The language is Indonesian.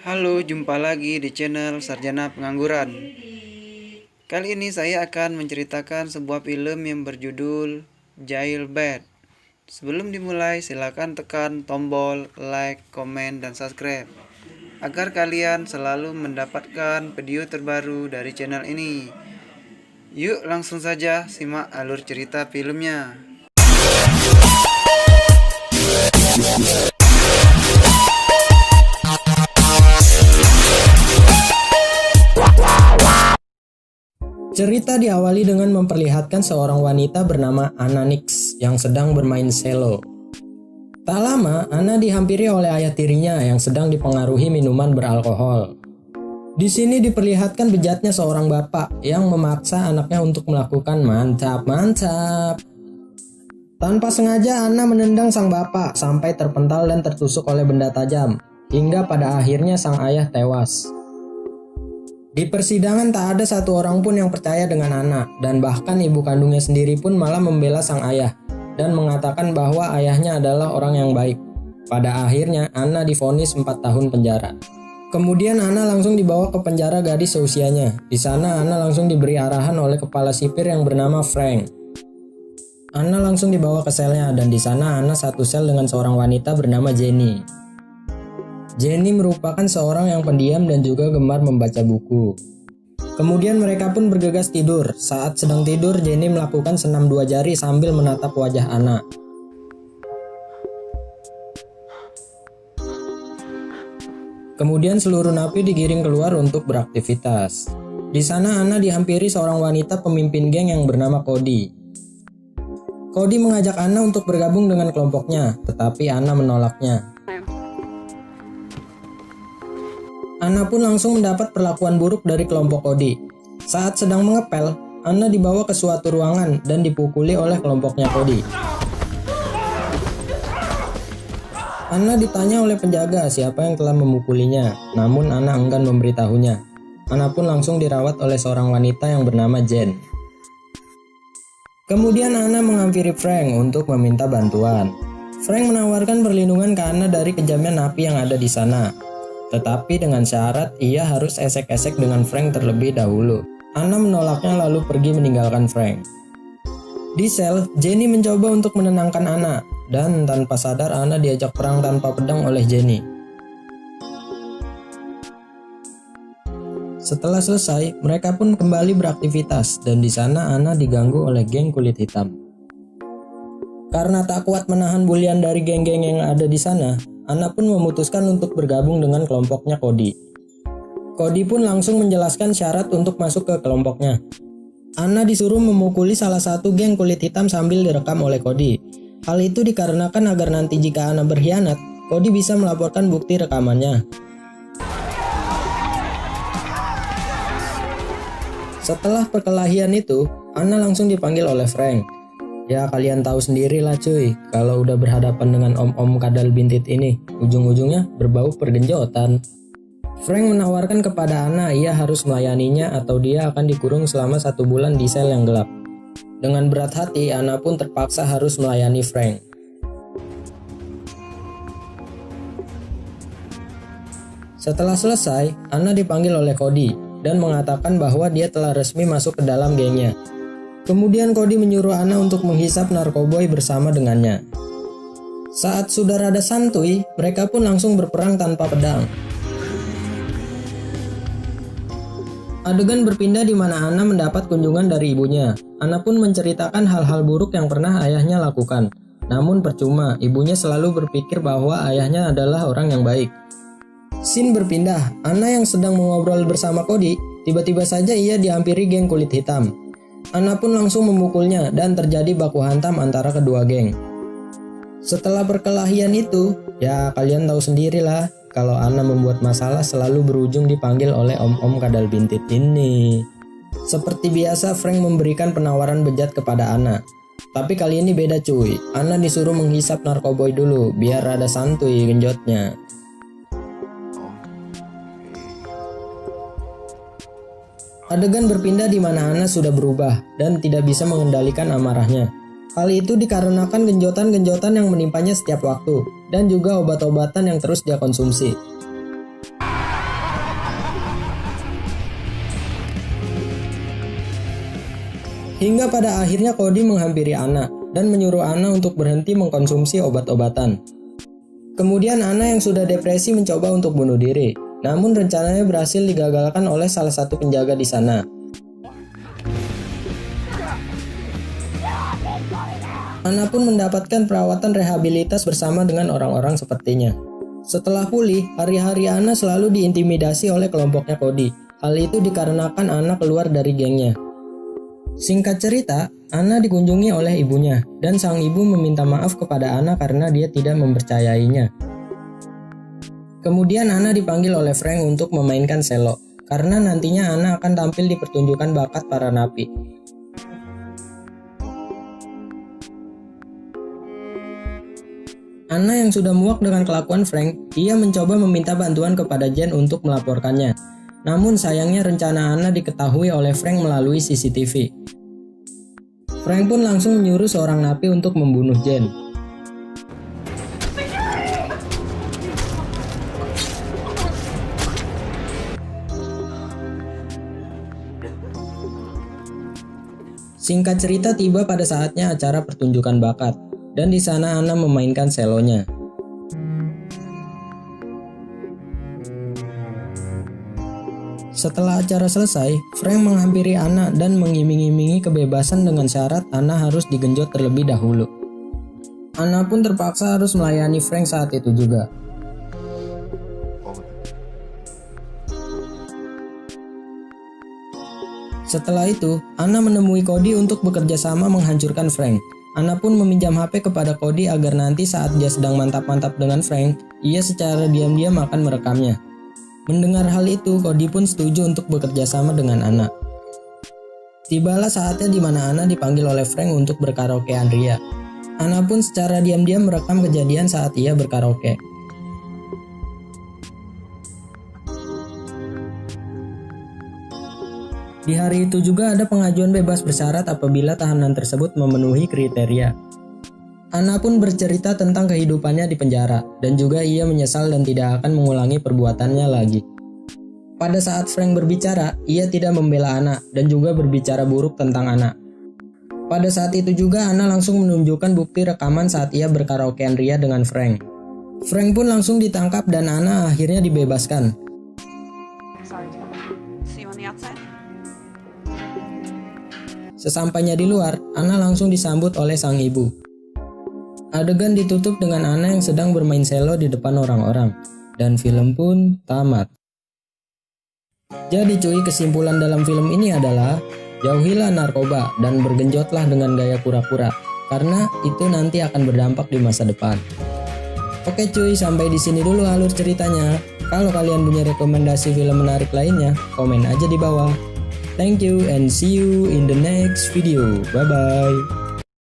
Halo, jumpa lagi di channel Sarjana Pengangguran. Kali ini saya akan menceritakan sebuah film yang berjudul Jailbird. Sebelum dimulai, silakan tekan tombol like, komen, dan subscribe agar kalian selalu mendapatkan video terbaru dari channel ini. Yuk langsung saja simak alur cerita filmnya. Cerita diawali dengan memperlihatkan seorang wanita bernama Anna Nix yang sedang bermain selo. Tak lama, Anna dihampiri oleh ayah tirinya yang sedang dipengaruhi minuman beralkohol. Di sini diperlihatkan bejatnya seorang bapak yang memaksa anaknya untuk melakukan mantap-mantap. Tanpa sengaja Anna menendang sang bapak sampai terpental dan tertusuk oleh benda tajam, hingga pada akhirnya sang ayah tewas. Di persidangan tak ada satu orang pun yang percaya dengan Anna, dan bahkan ibu kandungnya sendiri pun malah membela sang ayah dan mengatakan bahwa ayahnya adalah orang yang baik. Pada akhirnya Anna divonis 4 tahun penjara. Kemudian Anna langsung dibawa ke penjara gadis seusianya. Di sana Anna langsung diberi arahan oleh kepala sipir yang bernama Frank. Anna langsung dibawa ke selnya dan di sana Anna satu sel dengan seorang wanita bernama Jenny. Jenny merupakan seorang yang pendiam dan juga gemar membaca buku. Kemudian mereka pun bergegas tidur. Saat sedang tidur, Jenny melakukan senam 2 jari sambil menatap wajah Anna. Kemudian seluruh napi digiring keluar untuk beraktivitas. Di sana Anna dihampiri seorang wanita pemimpin geng yang bernama Cody. Cody mengajak Anna untuk bergabung dengan kelompoknya, tetapi Anna menolaknya. Anna pun langsung mendapat perlakuan buruk dari kelompok Cody. Saat sedang mengepel, Anna dibawa ke suatu ruangan dan dipukuli oleh kelompoknya Cody. Anna ditanya oleh penjaga siapa yang telah memukulinya, namun Anna enggan memberitahunya. Anna pun langsung dirawat oleh seorang wanita yang bernama Jen. Kemudian Anna menghampiri Frank untuk meminta bantuan. Frank menawarkan perlindungan ke Anna dari kejamnya napi yang ada di sana. Tetapi dengan syarat ia harus esek-esek dengan Frank terlebih dahulu. Anna menolaknya lalu pergi meninggalkan Frank. Di sel, Jenny mencoba untuk menenangkan Anna, dan tanpa sadar Anna diajak perang tanpa pedang oleh Jenny. Setelah selesai, mereka pun kembali beraktivitas dan di sana Anna diganggu oleh geng kulit hitam. Karena tak kuat menahan bulian dari geng-geng yang ada di sana, Anna pun memutuskan untuk bergabung dengan kelompoknya Cody. Cody pun langsung menjelaskan syarat untuk masuk ke kelompoknya. Anna disuruh memukuli salah satu geng kulit hitam sambil direkam oleh Cody. Hal itu dikarenakan agar nanti jika Anna berkhianat, Cody bisa melaporkan bukti rekamannya. Setelah perkelahian itu, Anna langsung dipanggil oleh Frank. Ya kalian tahu sendirilah cuy, kalau udah berhadapan dengan om-om kadal bintit ini, ujung-ujungnya berbau pergenjotan. Frank menawarkan kepada Anna ia harus melayaninya atau dia akan dikurung selama 1 bulan di sel yang gelap. Dengan berat hati, Anna pun terpaksa harus melayani Frank. Setelah selesai, Anna dipanggil oleh Cody dan mengatakan bahwa dia telah resmi masuk ke dalam gengnya. Kemudian Cody menyuruh Anna untuk menghisap narkoboy bersama dengannya. Saat sudah rada santuy, mereka pun langsung berperang tanpa pedang. Adegan berpindah di mana Anna mendapat kunjungan dari ibunya. Anna pun menceritakan hal-hal buruk yang pernah ayahnya lakukan. Namun percuma, ibunya selalu berpikir bahwa ayahnya adalah orang yang baik. Scene berpindah, Anna yang sedang mengobrol bersama Cody, tiba-tiba saja ia dihampiri geng kulit hitam. Anna pun langsung memukulnya dan terjadi baku hantam antara kedua geng. Setelah perkelahian itu, ya kalian tahu sendirilah kalau Anna membuat masalah selalu berujung dipanggil oleh om-om kadal bintit ini. Seperti biasa Frank memberikan penawaran bejat kepada Anna. Tapi kali ini beda cuy, Anna disuruh menghisap narkoboy dulu biar rada santuy genjotnya. Adegan berpindah di mana Anna sudah berubah dan tidak bisa mengendalikan amarahnya. Hal itu dikarenakan genjotan-genjotan yang menimpanya setiap waktu dan juga obat-obatan yang terus dia konsumsi. Hingga pada akhirnya Cody menghampiri Anna dan menyuruh Anna untuk berhenti mengkonsumsi obat-obatan. Kemudian Anna yang sudah depresi mencoba untuk bunuh diri, namun rencananya berhasil digagalkan oleh salah satu penjaga di sana. Anna pun mendapatkan perawatan rehabilitas bersama dengan orang-orang sepertinya. Setelah pulih, hari-hari Anna selalu diintimidasi oleh kelompoknya Cody. Hal itu dikarenakan Anna keluar dari gengnya. Singkat cerita, Anna dikunjungi oleh ibunya, dan sang ibu meminta maaf kepada Anna karena dia tidak mempercayainya. Kemudian Anna dipanggil oleh Frank untuk memainkan selo, karena nantinya Anna akan tampil di pertunjukan bakat para napi. Anna yang sudah muak dengan kelakuan Frank, ia mencoba meminta bantuan kepada Jen untuk melaporkannya. Namun sayangnya rencana Anna diketahui oleh Frank melalui CCTV. Frank pun langsung menyuruh seorang napi untuk membunuh Jen. Singkat cerita, tiba pada saatnya acara pertunjukan bakat, dan di sana Anna memainkan selonya. Setelah acara selesai, Frank menghampiri Anna dan mengiming-imingi kebebasan dengan syarat Anna harus digenjot terlebih dahulu. Anna pun terpaksa harus melayani Frank saat itu juga. Setelah itu, Anna menemui Cody untuk bekerja sama menghancurkan Frank. Anna pun meminjam HP kepada Cody agar nanti saat dia sedang mantap-mantap dengan Frank, ia secara diam-diam akan merekamnya. Mendengar hal itu, Cody pun setuju untuk bekerja sama dengan Anna. Tibalah saatnya di mana Anna dipanggil oleh Frank untuk berkaraokean ria. Anna pun secara diam-diam merekam kejadian saat ia berkaraoke. Di hari itu juga ada pengajuan bebas bersyarat apabila tahanan tersebut memenuhi kriteria. Anna pun bercerita tentang kehidupannya di penjara, dan juga ia menyesal dan tidak akan mengulangi perbuatannya lagi. Pada saat Frank berbicara, ia tidak membela Anna dan juga berbicara buruk tentang Anna. Pada saat itu juga Anna langsung menunjukkan bukti rekaman saat ia berkaraokean ria dengan Frank. Frank pun langsung ditangkap dan Anna akhirnya dibebaskan. Sesampainya di luar, Anna langsung disambut oleh sang ibu. Adegan ditutup dengan Anna yang sedang bermain selo di depan orang-orang, dan film pun tamat. Jadi cuy, kesimpulan dalam film ini adalah jauhilah narkoba dan bergenjotlah dengan gaya pura-pura, karena itu nanti akan berdampak di masa depan. Oke cuy, sampai di sini dulu alur ceritanya. Kalau kalian punya rekomendasi film menarik lainnya, komen aja di bawah. Thank you and see you in the next video. Bye bye.